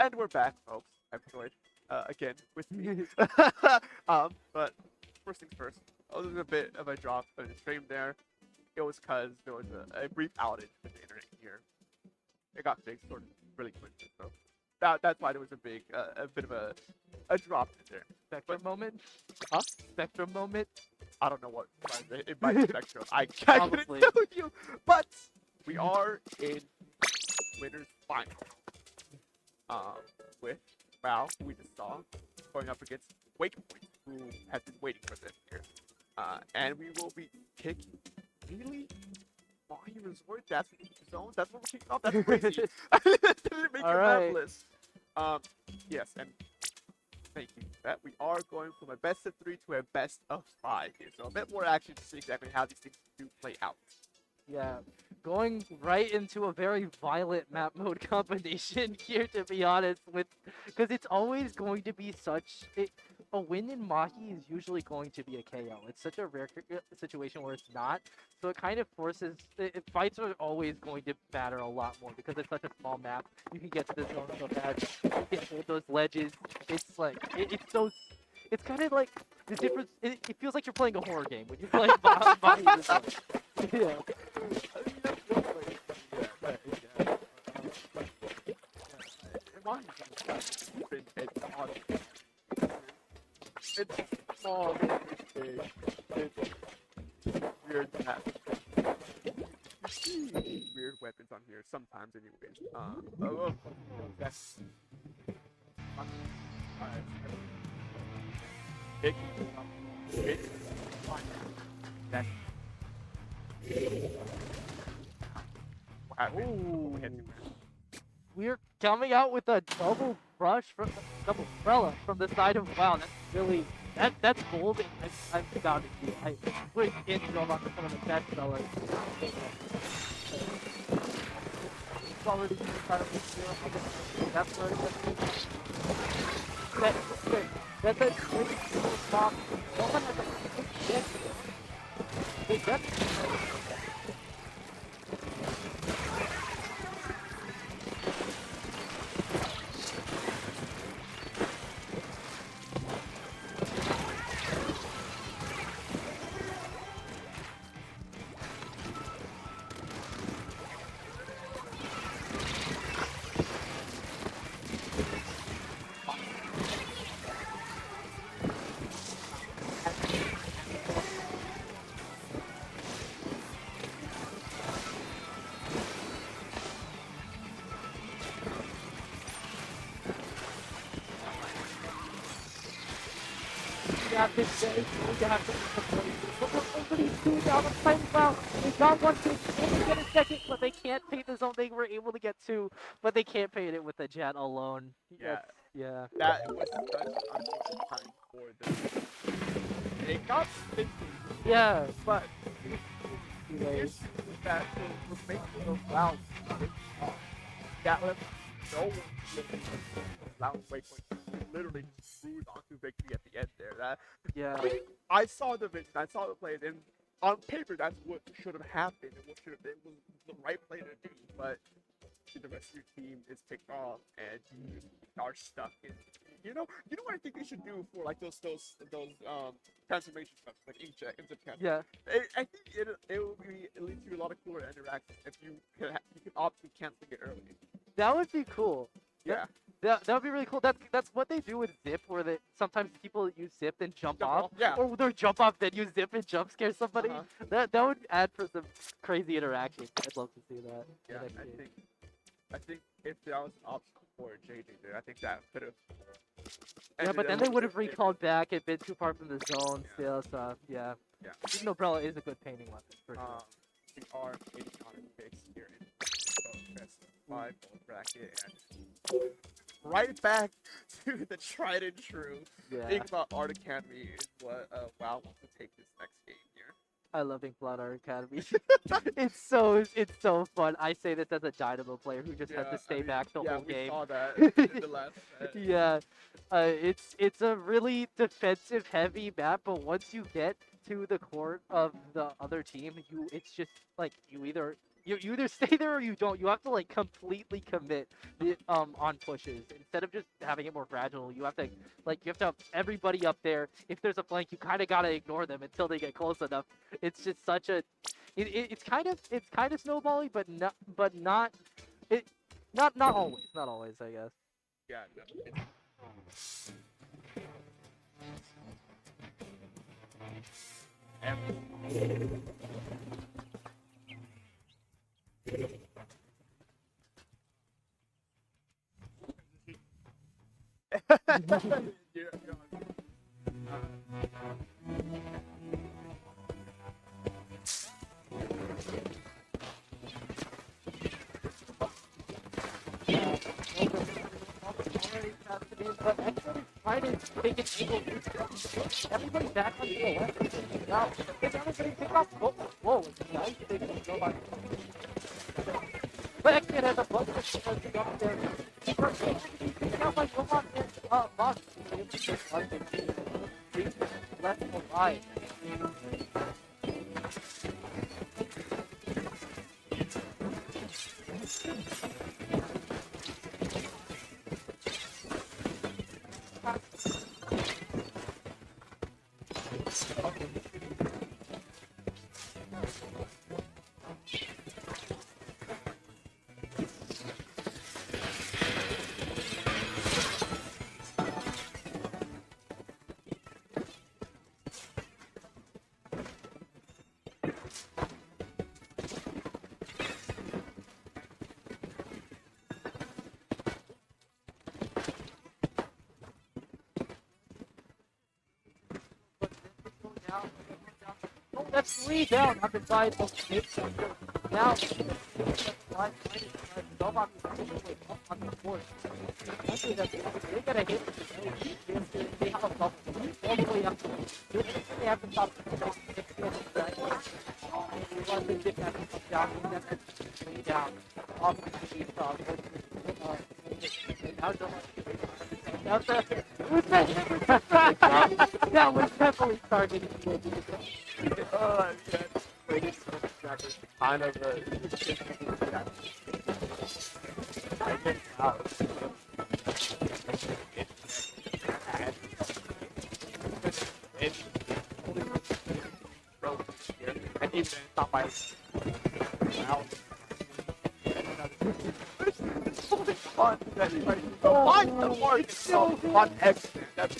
And we're back, folks. I've enjoyed again with me. But first things first, there was a bit of a drop in the stream there. It was because there was a brief outage with the internet here. It got fixed sort of really quickly, so that's why there was a bit of a drop in there. Spectrum moment? Huh? Spectrum moment? I don't know what it might be Spectrum. I couldn't Probably. tell you, but we are in winners final. With Wow, who we just saw, going up against Wakepoint, who has been waiting for this here. And we will be kicking really Mahi Resort. That's zone. That's what we're kicking off. That's crazy. I didn't make All your right. map list. Yes, and thank you. That we are going from a best of 3 to a best of 5 here. So a bit more action to see exactly how these things do play out. Yeah, going right into a very violent map mode combination here, to be honest, because it's always going to be a win in Mahi is usually going to be a KO. It's such a rare situation where it's not, so it kind of forces, fights are always going to matter a lot more because it's such a small map. You can get to the zone so fast, you can hold those ledges. It's like, it's kind of like the difference, it feels like you're playing a horror game when you're playing Mahi Resort. Yeah. It's small, it's big, it's weird to have. You see weird weapons on here sometimes, anyways. That's big. It's fine. That's what happened. Ooh. We're coming out with a double brush from double umbrella from the side of wow. That's really that's bold. And I'm about to see. I would can't go about some of the best sellers. It's already kind of that's very good. That's a great spot. Someone has a this day, we have to but everybody's doing down the playing well. They got one thing, they get a second, but they can't paint the zone. They were able to get 2, but they can't paint it with the jet alone. Yeah. Yeah. That was such an unfortunate time for them. It got 50. Yeah. But here's that was making those rounds. That left no one round Waypoint literally just cruise onto victory at the end there. Yeah. I saw the vision, I saw the plays, and on paper that's what should have happened and what should have been was the right play to do, but the rest of your team is picked off and you are stuck in you know what I think they should do for like those transformation stuff like inkjet and zip cap. Yeah. I think it will be it leads to a lot of cooler interactions if you can opt to cancel it early. That would be cool. Yeah. That would be really cool. That's what they do with Zip, where they sometimes people use Zip and jump off. Yeah. Or they jump off then use Zip and jump scare somebody. Uh-huh. That would add for some crazy interaction. I'd love to see that. Yeah, I think if there was an option for JJ there, I think that could have. Yeah, but then they would have recalled back and been too far from the zone still, so yeah. Yeah. Even Umbrella is a good painting weapon, for sure. We are waiting on a fix here in best 5 bracket and right back to the tried and true. Yeah. Think about Art Academy is what WoW wants to take this next game here. I love Flounder Academy. it's so fun. I say this as a Dynamo player who just has to stay back the whole game. Yeah, we saw that in the last set. Yeah, it's a really defensive heavy map, but once you get to the court of the other team, it's just like you either You either stay there or you don't. You have to like completely commit on pushes instead of just having it more gradual. You have to have everybody up there. If there's a flank, you kind of gotta ignore them until they get close enough. It's just such a it's kind of snowbally, but not it not always I guess. Yeah, no, you're But actually trying to take an angle. Everybody back on the left. Now, if everybody pick up. Whoa, it's nice. They can go by. But actually, it has a bunch of things up there. Pick out my robot and box. Left or right. Oh, that's 3 down on the side of the now. Robot is up on the board. Actually, they get a hit. They have a bubble all the way up. They have to stop. Once they get that down, that's way down. Off the deep top. That was definitely starting. kind of a I get out. And even not by wow. It's so much fun that you find the mark so on accident. That's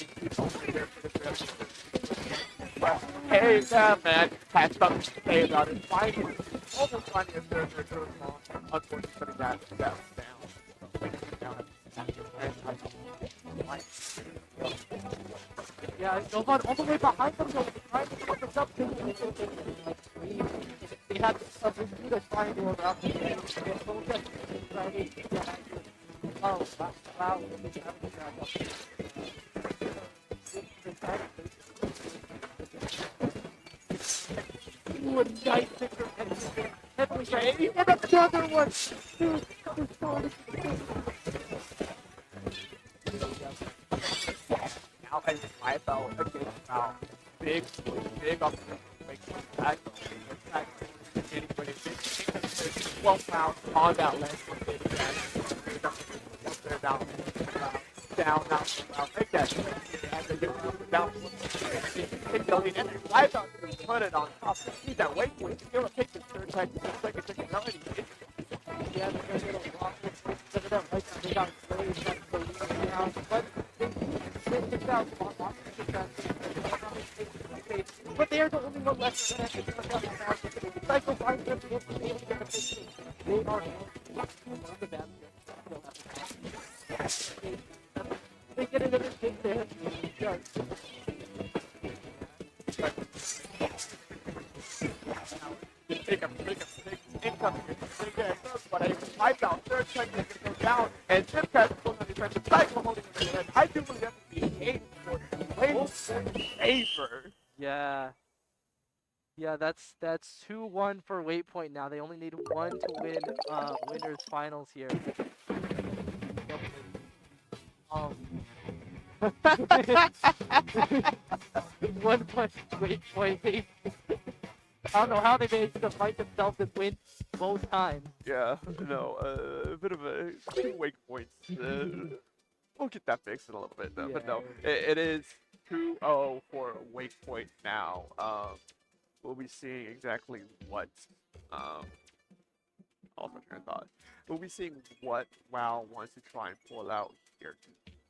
hey, man, had something to say about it. Finally, almost finding a third small. Unfortunately, that was down. Yeah, Novan all the way behind them, though, trying to put us up. They had a Bermuda triangle around the edge. Oh, wow. Ooh, a nice picture. Heavily, and another one. Dude, Now I felt again about big up like that. Anybody big 12 pounds on that ledge. They're down, down, like that. And they get down. Take the lead in there. I thought they would put it on top. See that weight point. You're going to take the third time. It's like a chicken melody. yeah, they're going to get a rock. They got slaves that go down. But they're the only one left that has to cycle by them. They are the best. They get another kick there. Take a incoming. But I felt third time they can go down. And Jim Cat's pulling on his friend. The cycle holding him in the head. I do believe that to be 8 for favor. Yeah, that's 2-1 for Waypoint now. They only need 1 to win winners finals here. 1 point Waypoint. I don't know how they managed to fight themselves and win both times. Yeah, no, a bit of a two wake points. We'll get that fixed in a little bit, though. But no, it is 2-0 for Wake Point now. We'll be seeing exactly what. Also, train of thought. We'll be seeing what WoW wants to try and pull out here to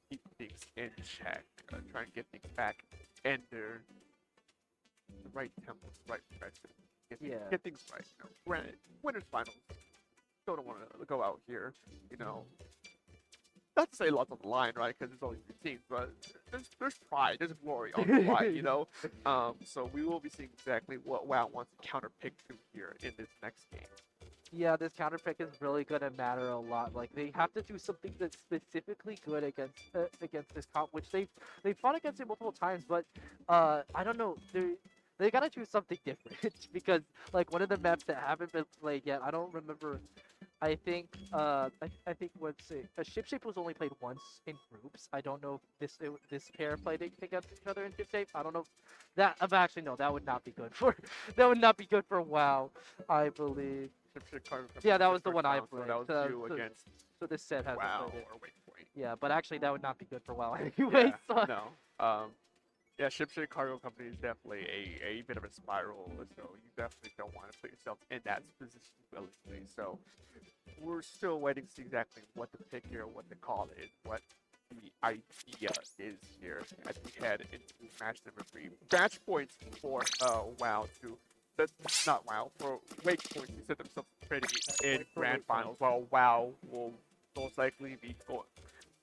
keep things in check, try and get things back in the right tempo, right direction. Get things right. You know, granted, winners finals. Still don't want to go out here, you know. Not to say lots on the line, right? Because there's only 2 teams, but there's pride, there's glory on the line, you know. So we will be seeing exactly what WoW wants to counterpick to here in this next game. Yeah, this counter pick is really gonna matter a lot. Like they have to do something that's specifically good against this comp, which they've fought against it multiple times, but I don't know. They gotta do something different because like one of the maps that haven't been played yet, I don't remember. I think I think what's it? Ship Shape was only played once in groups. I don't know if this pair played against each other in Ship Shape. I don't know if that. Actually, no, that would not be good for that would not be good for WoW. I believe. Yeah, that was the one I played. So that was you against so this set has WoW played it. or Wake Point. Yeah, but actually that would not be good for WoW anyway. Yeah, So. no. Yeah, Ship Cargo Company is definitely a bit of a spiral, so you definitely don't want to put yourself in that position realistically. So we're still waiting to see exactly what the pick here, what the call is, what the idea is here as we head into match number 3. Match points for WoW to not WoW, for Wake Point to set themselves pretty in grand finals, while WoW will most likely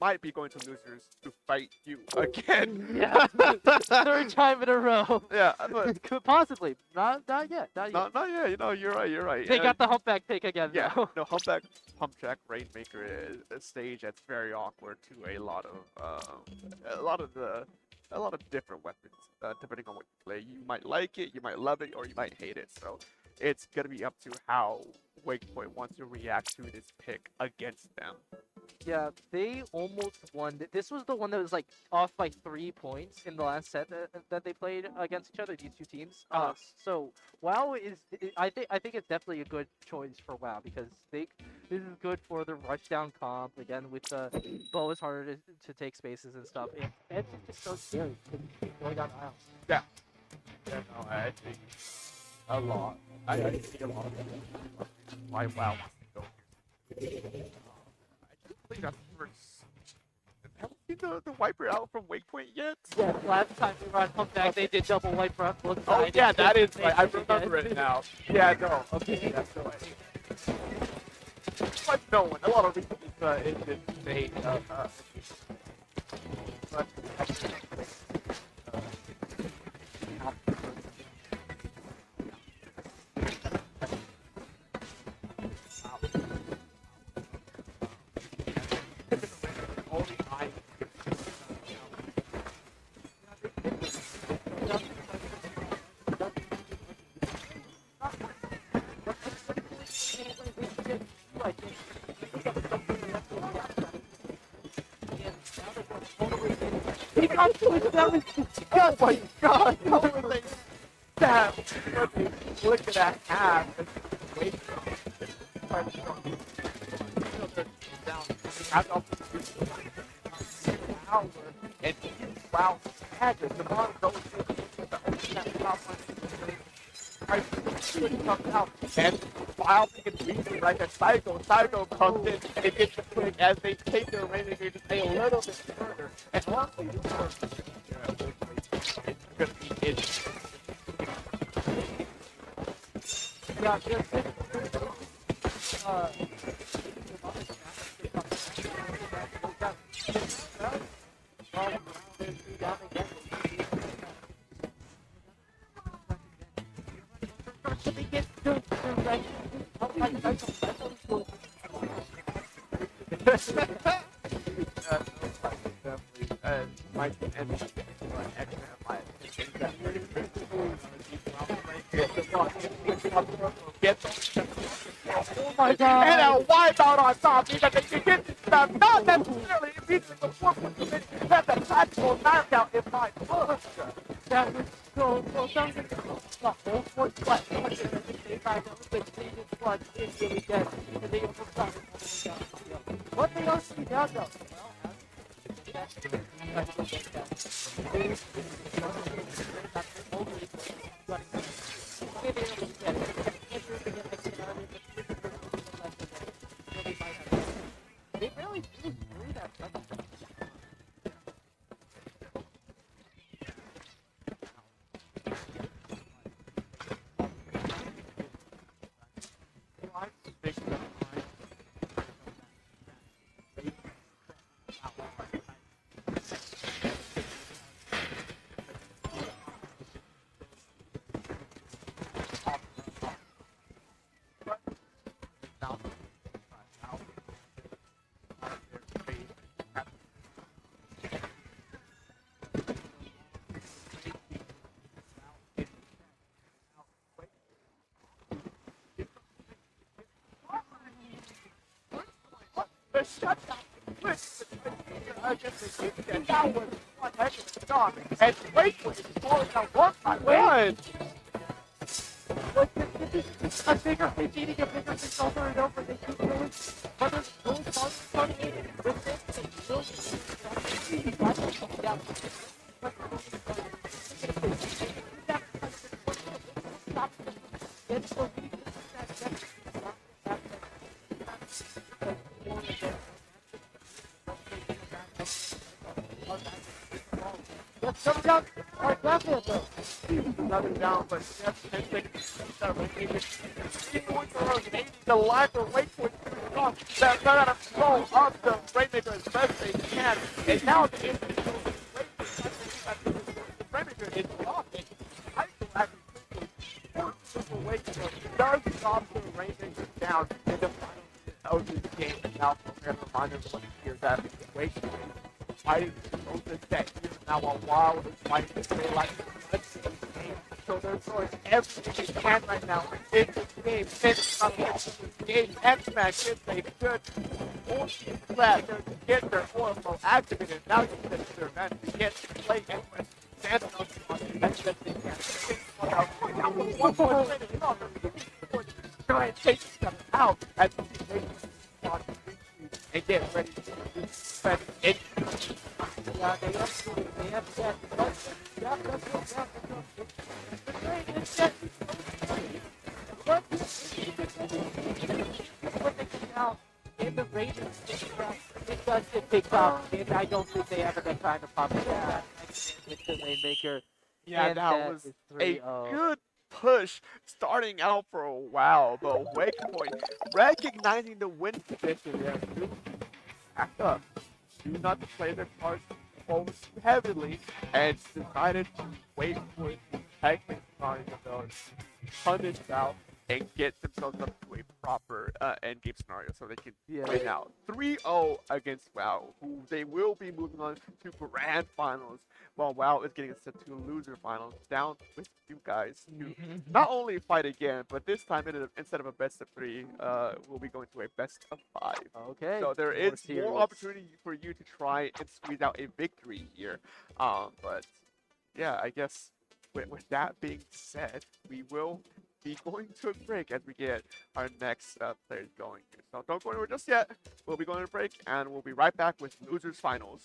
might be going to losers to fight you again. Yeah, 3rd time in a row. Yeah, but Could possibly not yet. Not yet. not yet. You know, you're right. They got the humpback pick again. Yeah, though. no, Humpjack Rainmaker is a stage that's very awkward to a lot of different weapons, depending on what you play. You might like it, you might love it, or you might hate it. So it's gonna be up to how Wake Point wants to react to this pick against them. Yeah, they almost won. This was the one that was like off by 3 points in the last set that they played against each other. These 2 teams. So WoW is. I think it's definitely a good choice for WoW because this is good for the rushdown comp. Again, with the bow is harder to take spaces and stuff. And it's just so scary going down aisles. Yeah, no, I think a lot. I see a lot of them. Why WoW wants to go here. I think that's the first. Haven't seen the wiper out from Wake Point yet? Yeah, last time we were on Humpback, they did double wipe for us. Oh yeah, that is right. I remember it now. Yeah, no. Okay, that's the way. But no one. A lot of reasons in this state. But oh my god, how were they stab? Look at that half. Wait. And wow, staggered. The ball goes and while thinking reason like a Psycho comes in and it gets the quick as they take their rating to stay a little bit further. And honestly, it's gonna be it. Yeah, oh my god! And a wipeout on top because they can get this stuff. Not necessarily reaching the 4-point commit. That's a tactical knockout in my book. That was so that was the whole 4th left. I know the season one is really dead, and they almost got it all the way down the field. What they don't see now, though, they really do agree that. The shutdown against the Houston, that was one heck of a start. And Lakewood is falling down 1-1. A bigger fish eating a bigger fish over and over. They keep going, but there's no fun coming in with this. They will Let's come down. Like that, though. Nothing down, but yes, and they the lack of Lakewood that got out of control of the Rainmaker as best they can, and now the Rainmaker is off it. I feel actually Super Lakewood does drop the Rainmaker down in the final of this game, and now we're going to remind everyone here that Lakewood fighting to the set here now while Wild is fighting to stay like so they're throwing everything they can right now in this game. It's not this game. X-Max is a good fortune left there to get their Oracle activated. Now you can their event to get to play and stand on the best that they can. One more minute, try and take them out as they start to retreat and get ready to defend it. Yeah, they have set. In the Ravens, it does get picked up, and I don't think they ever get kind of popular with the Rainmaker. Yeah, and that was is a 3-0. good push starting out for a while, but Wakepoint recognizing the win position there. Back up. Do not play their cards forward too heavily and decided to wait for the technical starting of punish out and get themselves up to a proper endgame scenario so they can win out 3-0 against WoW, who they will be moving on to grand finals, while WoW is getting set to loser finals down with you guys to not only fight again, but this time instead of a best of 3, we'll be going to a best of 5. Okay. So there is more opportunity for you to try and squeeze out a victory here. But yeah, I guess with that being said, we will be going to a break as we get our next players going here. So don't go anywhere just yet. We'll be going to a break and we'll be right back with losers finals.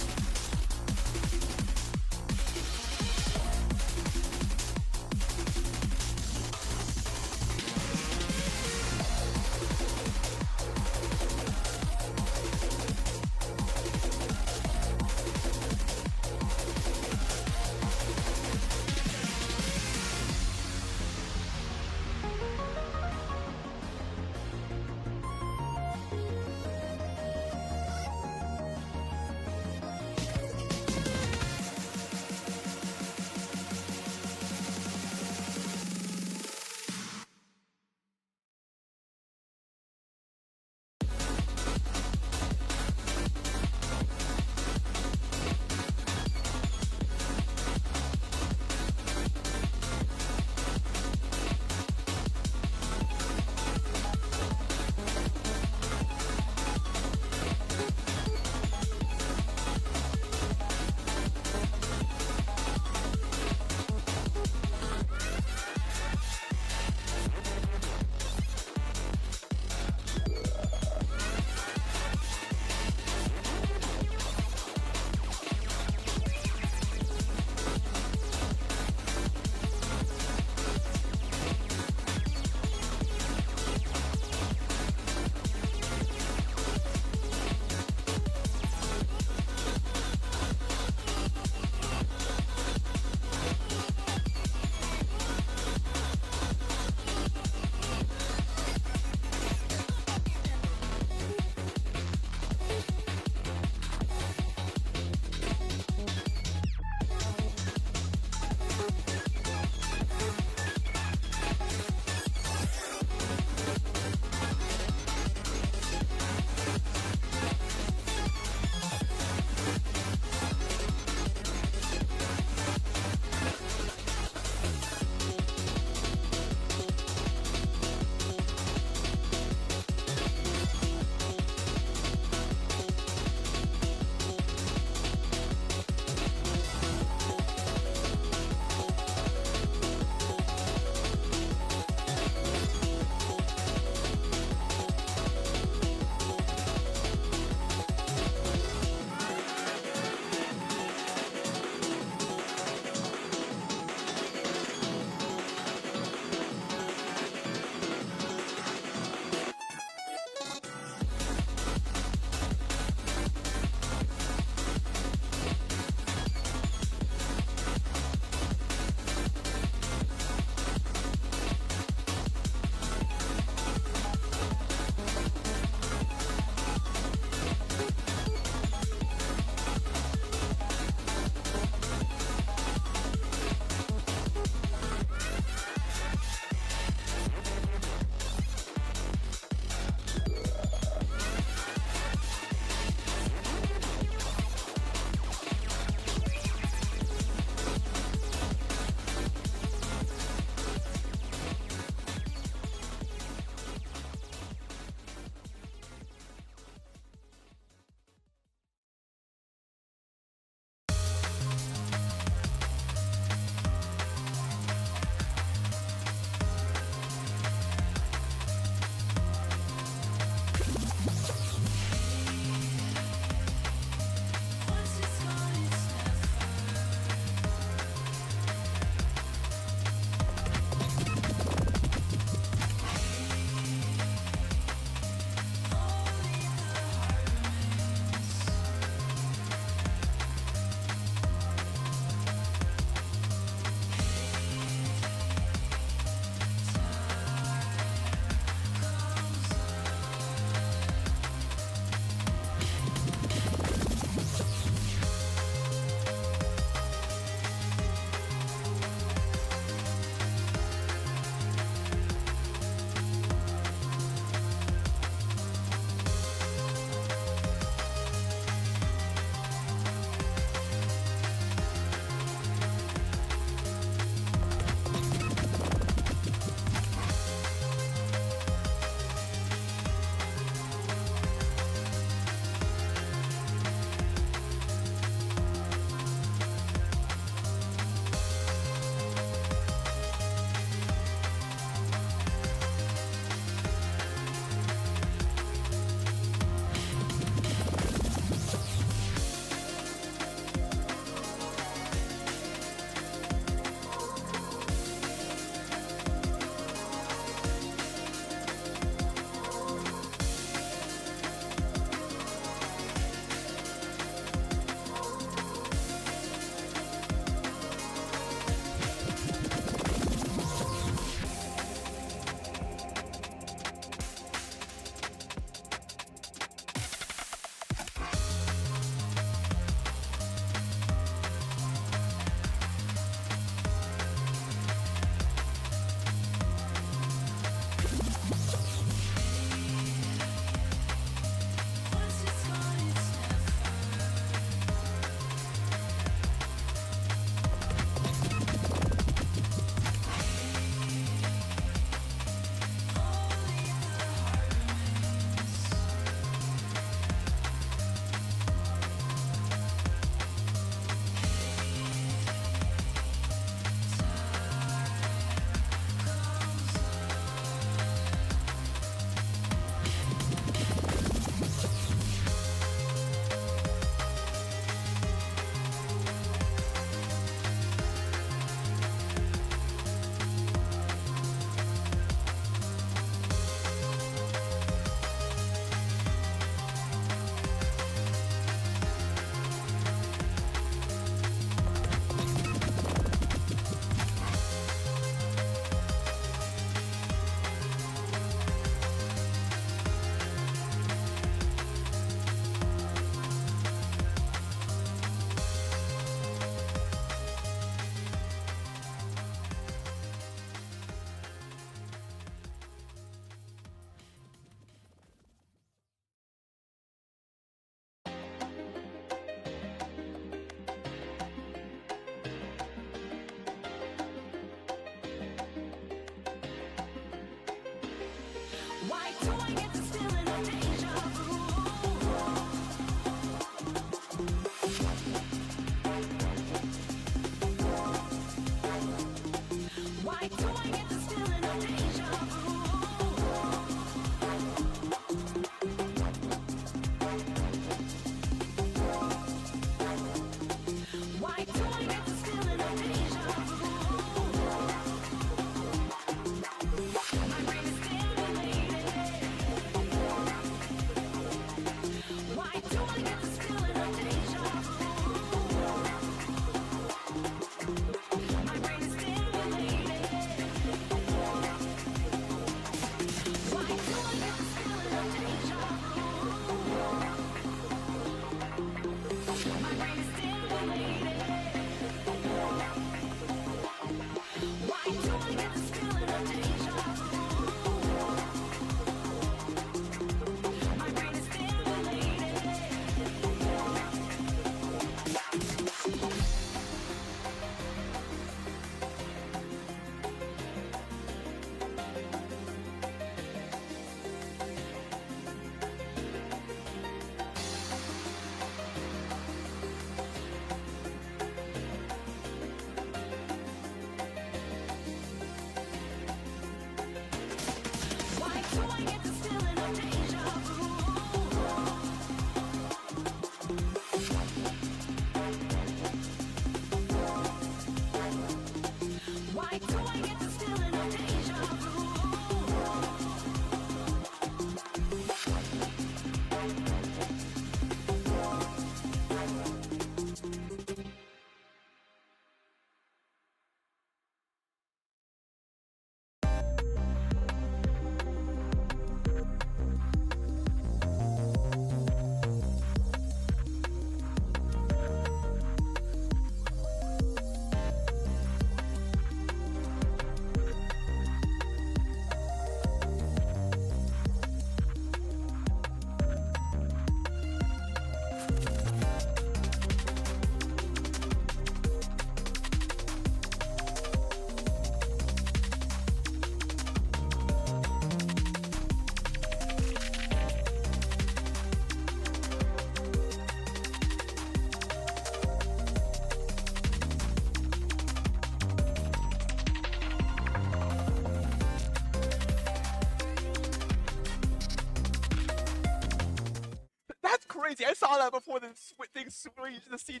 That's crazy. I saw that before the thing switched, the scene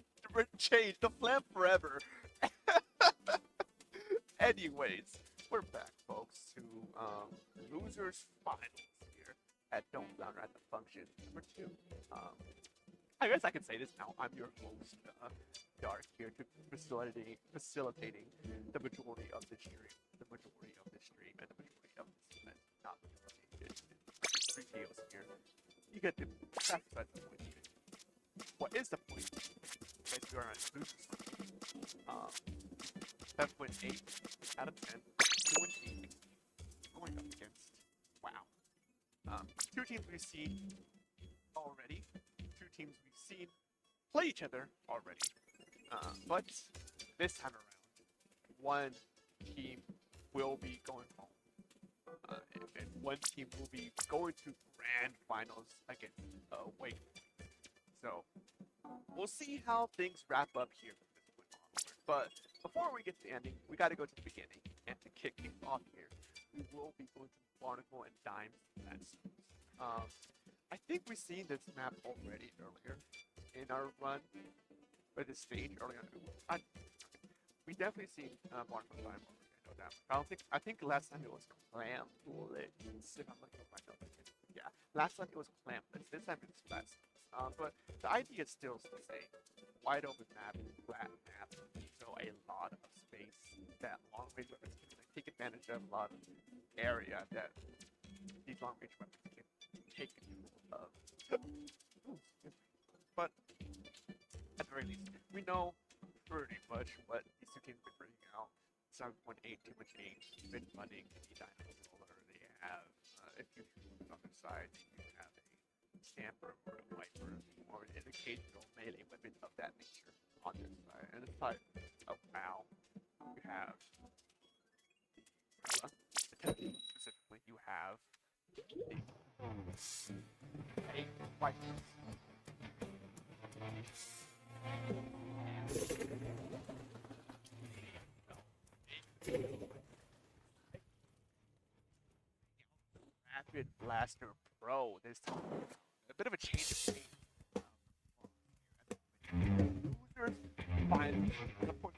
changed. The flam forever. Anyways, we're back, folks, to losers finals here at Don't Flounder at the function number 2. I guess I can say this now. I'm your host, Dark, here to facilitating the majority of the stream, and the majority of this event. Not majority. It's 3 KOs here. You get the sacrifice the point here. What is the point? Guys, we are on losers. 7.8 out of 10. 2-8 going up against. Wow. 2 teams we've seen already. 2 teams we've seen play each other already. But this time around, one team will be going home. And one team will be going to grand finals against Wake. So we'll see how things wrap up here from this point onward. But before we get to the ending, we got to go to the beginning. And to kick things off here, we will be going to Barnacle and Dimes next. I think we've seen this map already earlier in our run with this stage earlier on. We definitely seen Barnacle and Dimes already. I know that. I think last time it was Clam Blitz. If I'm looking at my notes. Yeah, last time it was Clam Blitz. This time it's Blast. But the idea is still the same. Wide open map, flat map, so a lot of space that long range weapons can take advantage of, a lot of area that these long range weapons can take control of. But at the very least, we know pretty much what these 2 teams have been bringing out. 7.8, too much age, been running the Dynamo Roller. They have, if you on their side, you have a Stamper or a Viper or an occasional melee weapon of that nature on their side. And it's like, oh wow, you have the Umbrella, specifically, you have the Viper. Hybrid Blaster Pro this time. A bit of a change of pace. Losers finally the point.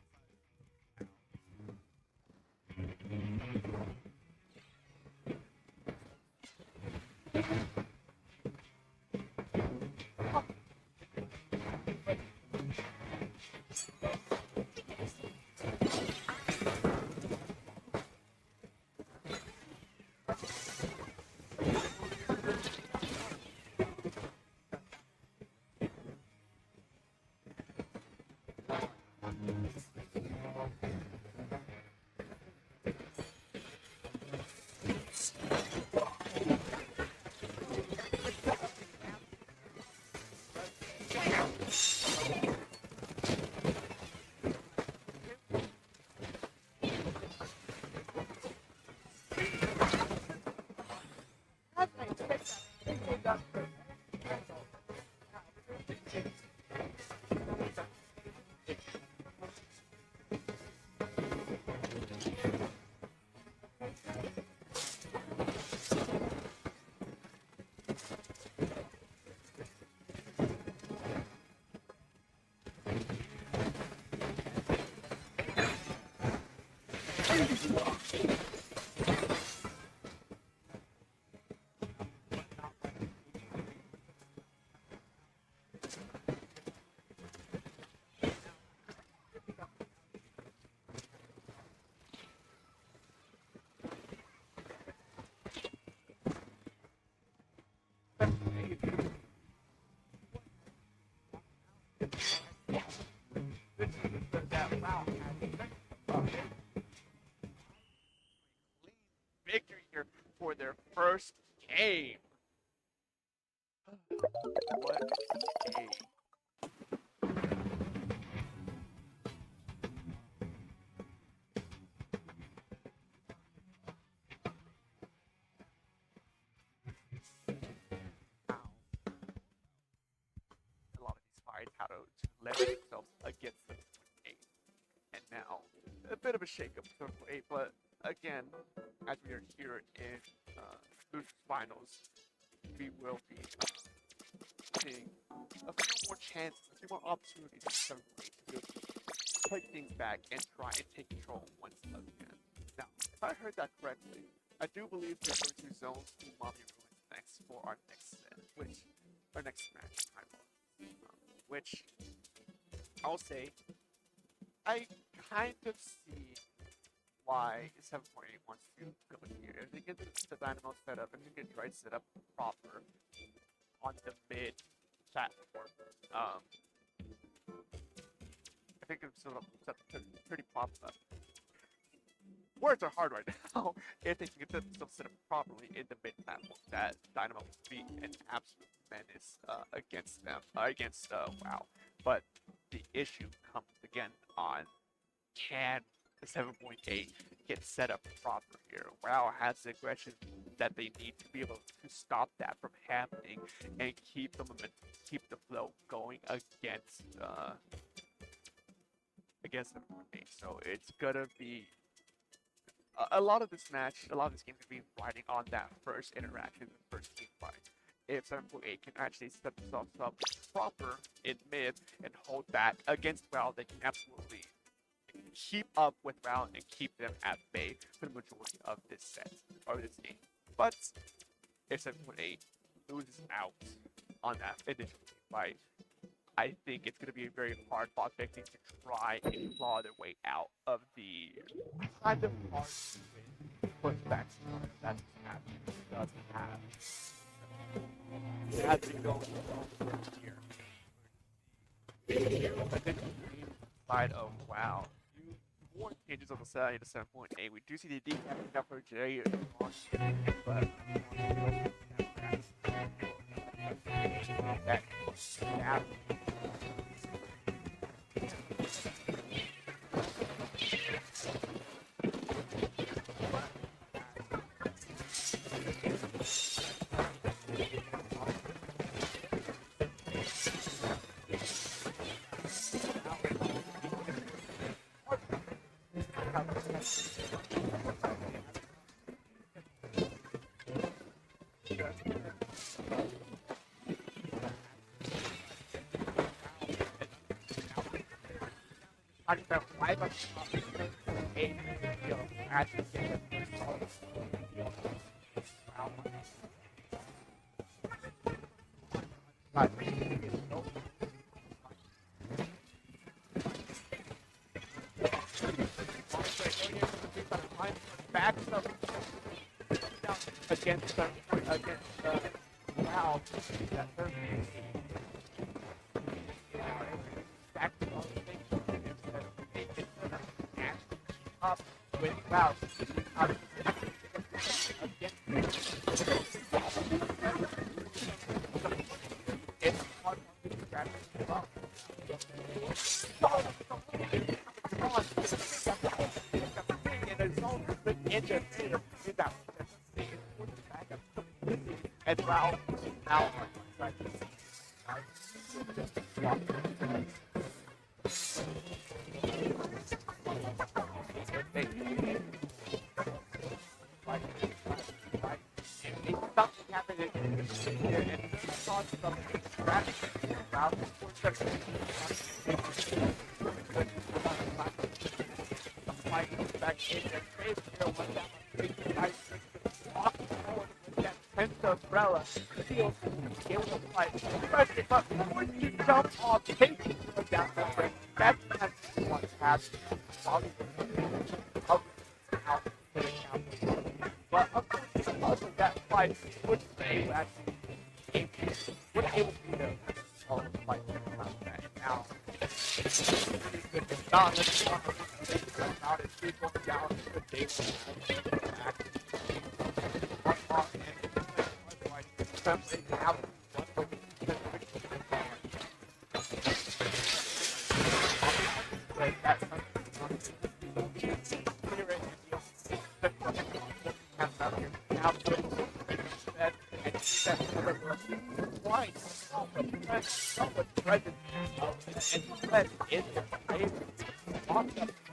Victory here for their first game. What a game. Wow. A lot of these fights how to leverage themselves against the game. And now, a bit of a shakeup for 8, but again, as we are here in losers finals, we will be seeing a few more chances, a few more opportunities in 7 to be able to take things back and try and take control once again. Now, if I heard that correctly, I do believe we're going to zone to Mommy Ruins next for our next set, which our next match, which I'll say I kind of see why 7.8 wants to go here. If they get the Dynamo set up, if they get the right setup proper on the mid platform, I think it's set up pretty proper. Words are hard right now. If they can get themselves set up properly in the mid platform, that Dynamo will be an absolute menace against them, against WoW. But the issue comes again on can the 7.8 get set up proper here. WoW has the aggression that they need to be able to stop that from happening and keep the momentum, keep the flow going against 7.8. So it's gonna be a lot of this match, a lot of this game is going to be riding on that first interaction, the first team fight. If 7.8 can actually set themselves up proper in mid and hold back against WoW, they can absolutely keep up with WoW and keep them at bay for the majority of this set, or this game. But if 7.8 loses out on that initial team fight, I think it's going to be a very hard fought victory to try and claw their way out of the kind of hard to win pushback scenario that's happening. It doesn't have. It has to go here. Side of WoW. More changes on the side of 7.8. We do see the decapping up for Jay, but that gap. I spent 5 on eight, as you get the first solid round. But back against wow, that first up with wow. It's hard to grab it up. And wow, now something happened here and I saw some traffic around the back in their face here one down walking forward with that pent umbrella feels able to fight. But before you jump off, take it down the break. That's kind of what's happening. But unfortunately, also that fight would stay actually would able to do all the fight and now it's not about it people down to the table back one more and they have one way that's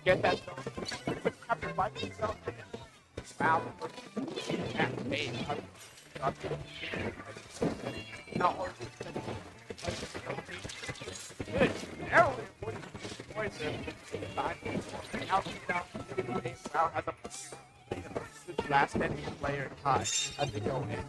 get that by yourself wow that pain now good narrow points now wow has a last ending player tie as they go in.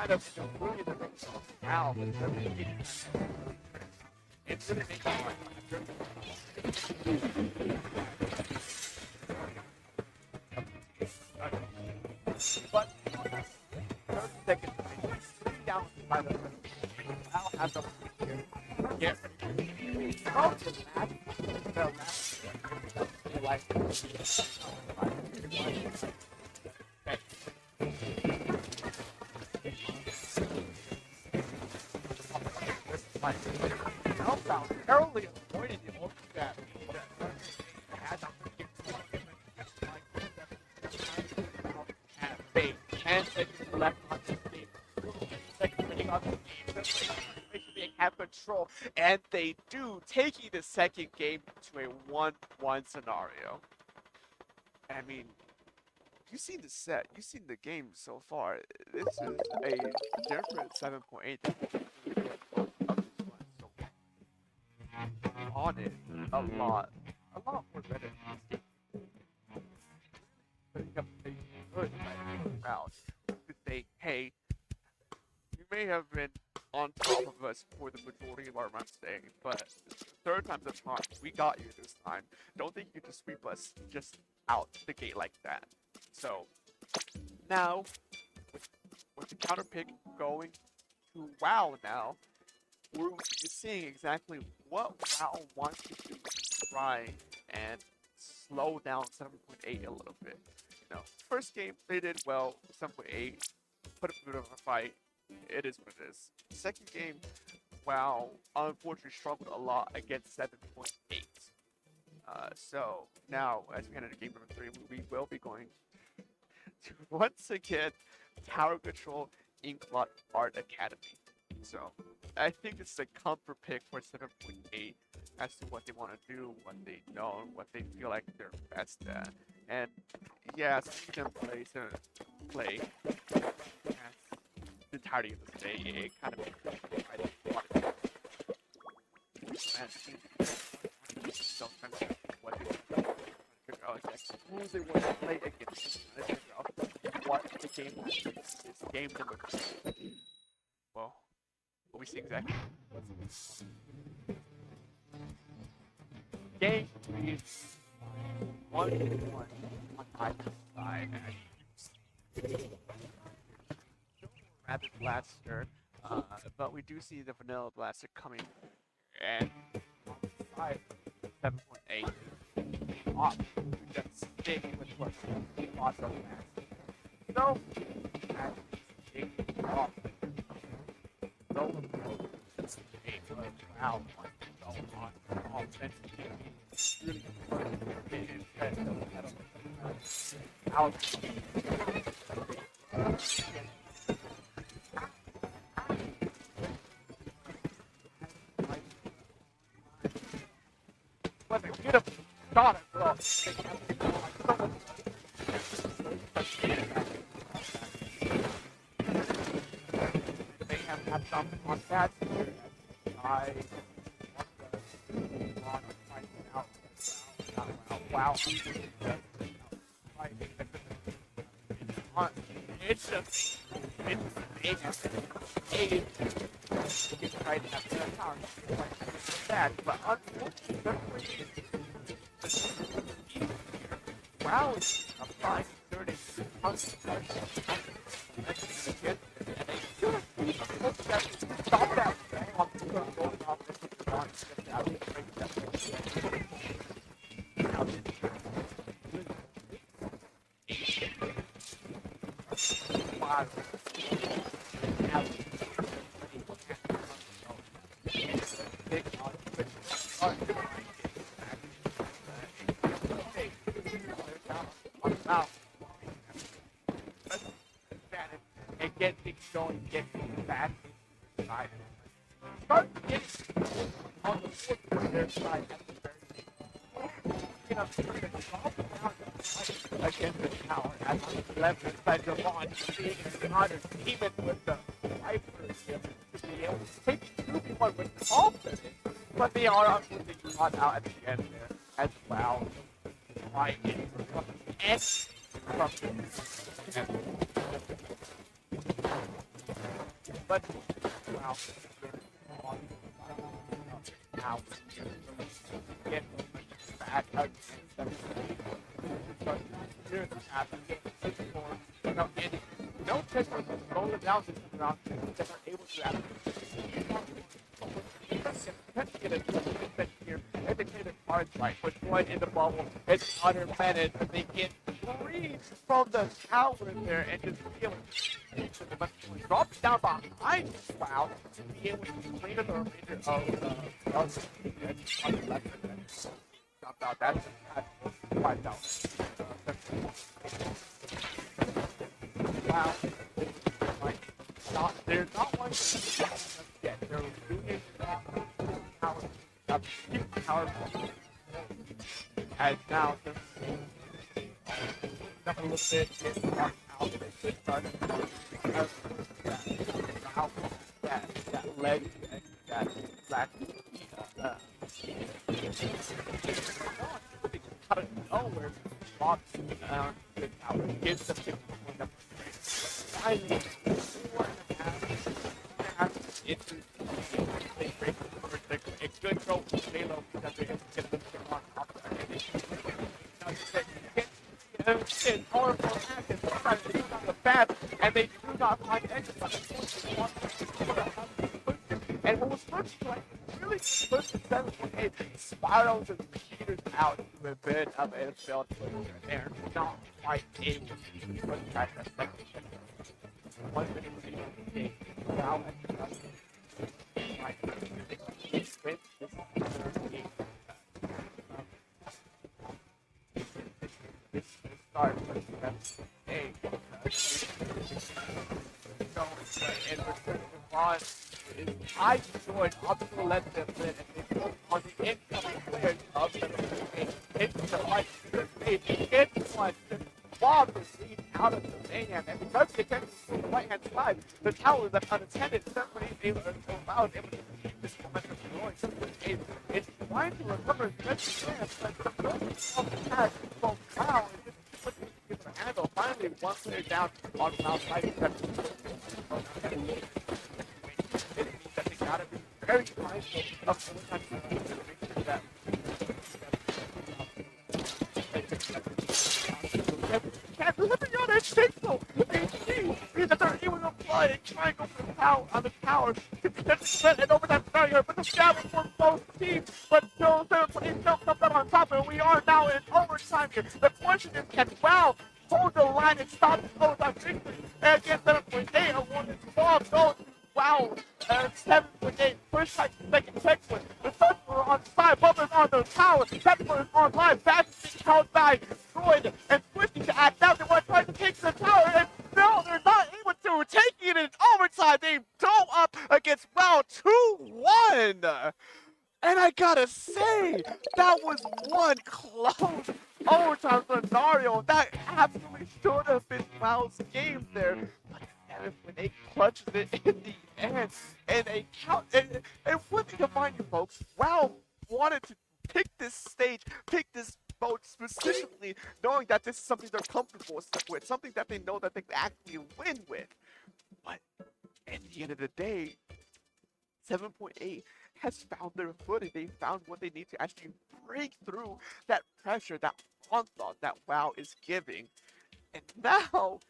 Kind of really the now, it's really making but 30 seconds down by the I'll have them get ready. Oh, the last like Outbound terribly avoided the ultra that had at base 10 seconds left on this game. Second winning on the game. They have control, and they do, taking the second game to a 1-1 scenario. I mean, you've seen the set, you've seen the game so far. This is a different 7.8 on it a lot more better than good round to say, hey, you may have been on top of us for the majority of our rounds today, but third time's the charm. We got you this time. Don't think you can sweep us just out the gate like that. So now with the counter pick going to WoW now, we're seeing exactly what WoW wants to do, try and slow down 7.8 a little bit. You know, first game they did well, 7.8, put up a bit of a fight. It is what it is. Second game, WoW unfortunately struggled a lot against 7.8. So now, as we head into game number 3, we will be going to once again Tower Control Inkblot Art Academy. So I think this is a comfort pick for 7.8 as to what they want to do, what they know, what they feel like they're best at. And yeah, seeing them play as the entirety of this day, it kind of makes me try to want to so kind of what they figure out exactly who they want to play against, and figure out what the game is game number 2. Well, what we see exactly. Game 3, 1-1 on either side. Rapid Blaster, but we do see the Vanilla Blaster coming, and on the side, 7.8 off, just sticking with what the boss of the So, as we see off, so just wow, on offense, really out. Was a beautiful shot as well. They have had something on that. I want to find out. Wow. It's just it's trying to have the power that, but unfortunately, wow, it's a 530 stop that thing on the going off this one. And get things going, get things back inside. Start getting on the fourth for their side at the very against the tower as on the left side of Devon being another demon with the Vipers here to be able to take 2v1 with confidence, but they are unfortunately caught out at the end there as well. Right in from X from the but wow, now get back again. Here's what happens. No check with the roll it down this round. They are able to have get a defense here. Educated cards right. With one in the bubble, it's under menace, but they get three from the tower there and just feel it. Drop it down behind this cloud to be able to clear the remainder of the on the left of it. Dropped out. That's wiped out. Wow. Like, there's not one yet. They're doing power as now up a little bit get out that leg and that black out of nowhere walks the tower, gives them finally 4.5 into they break a good throw from Halo because they get them on top of it. It's powerful action. Sometimes they use on the bat and they do could not find any and what was first like really first to 7.8 spirals and peters out to a bit of a failed there, not quite able to put catch that second check. 1 minute to 8. Wow, this start with A. And return to Vaughn is I joined up to let them win, and they both on the incoming players of the game. It's the right to the stage. It's one to bomb the lead out of the mayhem, and because they can from the right hand side, the tower is left unattended. Somebody able to able to keep this momentum going. It's trying to recover as best as can, but the first of the attack from Cloud is just quickly able to handle. Finally, one player down on Cloud side. It means that they gotta be very mindful of what type of to make sure that can't deliver on it, so they see that they're able to apply a triangle for the power on the tower to defend and over that barrier, but the stab for both teams, but still comes up on top, and we are now in overtime here. The question is, can WoW hold the line and stop the overtime victory? And again, 7.8 on one is ball goes to WoW, 7.8, first time, second checkpoint. The first one on the side, Bubba's on the tower, second one is online, fast being held by Droid, and switching to act out. They want to try to take the tower, and no, they're not able to. Taking it in overtime, they go up against WoW 2-1. And I gotta say, that was one close overtime scenario that absolutely should have been WoW's game there. But when they clutches it in the end, and they count, and one thing to mind you folks, WoW wanted to pick this stage, pick this mode specifically, knowing that this is something they're comfortable with, something that they know that they can actually win with. But at the end of the day, 7.8 has found their footing. They found what they need to actually break through that pressure, that onslaught that WoW is giving. And now,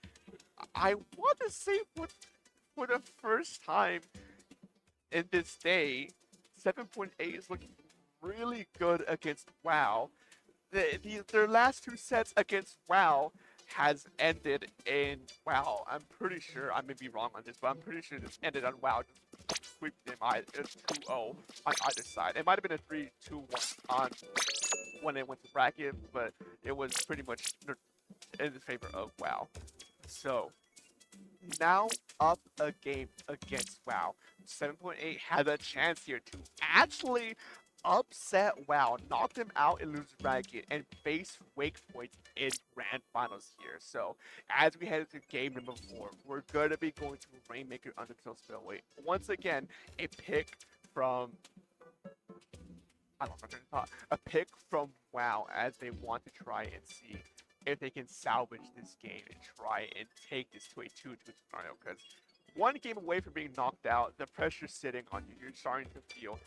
I want to say for the first time in this day, 7.8 is looking really good against WoW. Their last two sets against WoW has ended in WoW. I'm pretty sure, I may be wrong on this, but I'm pretty sure this ended on WoW. Just sweep them 2-0 on either side. It might have been a 3-2-1 on when it went to bracket, but it was pretty much in the favor of WoW. So now up a game against WoW. 7.8 had a chance here to actually upset WoW, knock them out in loser bracket, and face Wake Point in grand finals here. So as we head into game number 4, we're gonna be going to Rainmaker Undertale Spellway. Once again, a pick from a pick from WoW as they want to try and see if they can salvage this game and try and take this to a 2-2 scenario. Because one game away from being knocked out, the pressure's sitting on you. You're starting to feel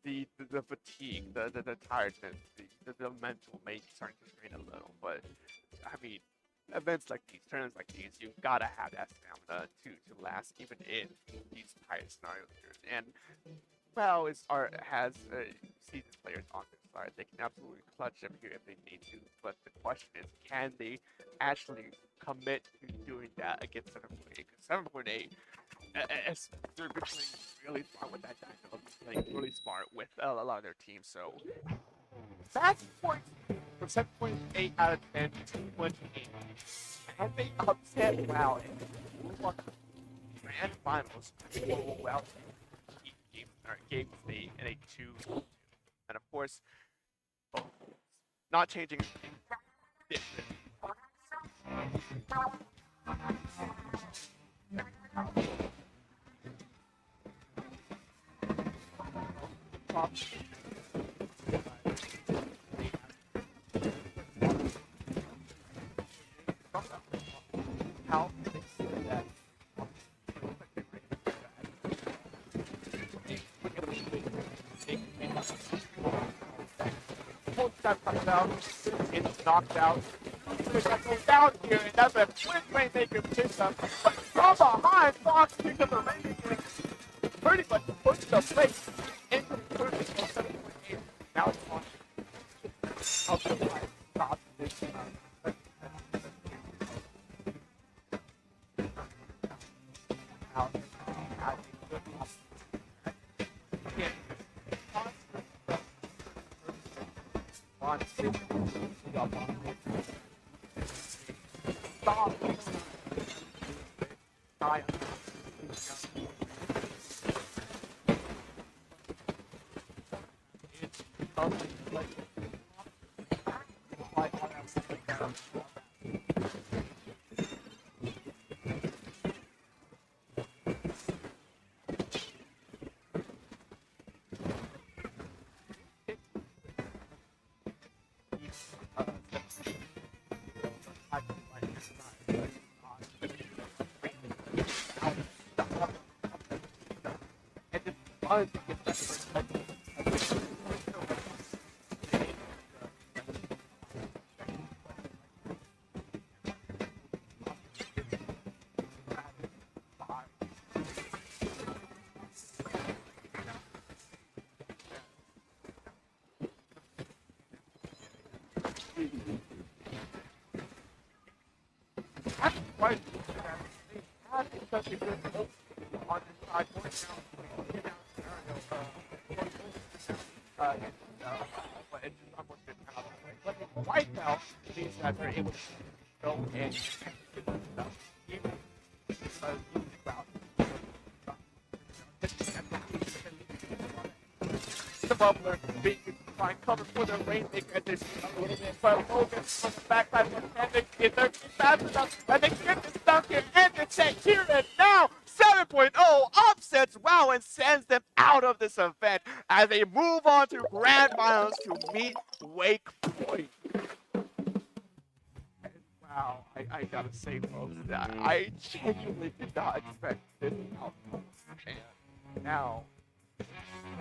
the fatigue, the tiredness, the mental may be starting to strain a little. But I mean, events like these, tournaments like these, you've gotta have that stamina to last even in these tight scenarios here. And WoW has seasoned players on their side. They can absolutely clutch them here if they need to. But the question is, can they actually commit to doing that against 7.8? Because 7.8, they're playing really smart with that dino, playing really smart with a lot of their team. So that's points from 7.8 out of 10 to 28. And they upset WoW and move on to grand finals. WoW game state in a 2-2. And of course, not changing anything. How did they see that? That comes out, it's knocked out. There's that goes down here, and that's a quick Rainmaker pickup. But from behind, Fox picks up the Rainmaker, pretty much puts the plate into the first 7.8. Now it's on. I'll just stop this. Out. On 6. Stop. Right. They had such a good hope on this side. Going down scenario, but it's just unfortunate kind of way. But the white now means that they're able to go and stuff. Even using route. The bubbler being trying cover for the Rainmaker at this a little bit, but Logan on the backside of the Panic is there fast enough, and they get this stuck here, and it's set here and now. 7.0 upsets WoW and sends them out of this event as they move on to Grand Finals to meet Wake Point. And wow, I gotta say, folks, that I genuinely did not expect this outcome. And now,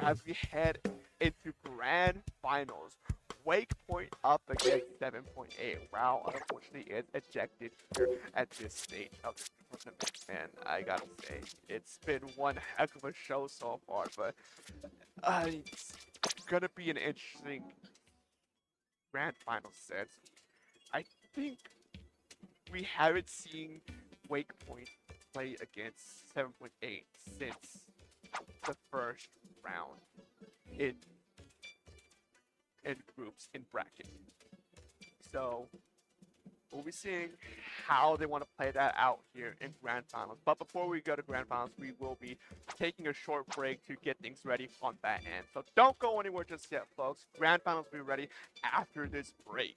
as we head into Grand Finals, Wake Point up against 7.8. WoW, unfortunately, is ejected here at this stage of the tournament. And I gotta say, it's been one heck of a show so far, but it's gonna be an interesting Grand Final set. I think we haven't seen Wake Point play against 7.8 since the first round in groups in bracket. So we'll be seeing how they want to play that out here in Grand Finals. But before we go to Grand Finals, we will be taking a short break to get things ready on that end. So don't go anywhere just yet, folks. Grand Finals will be ready after this break.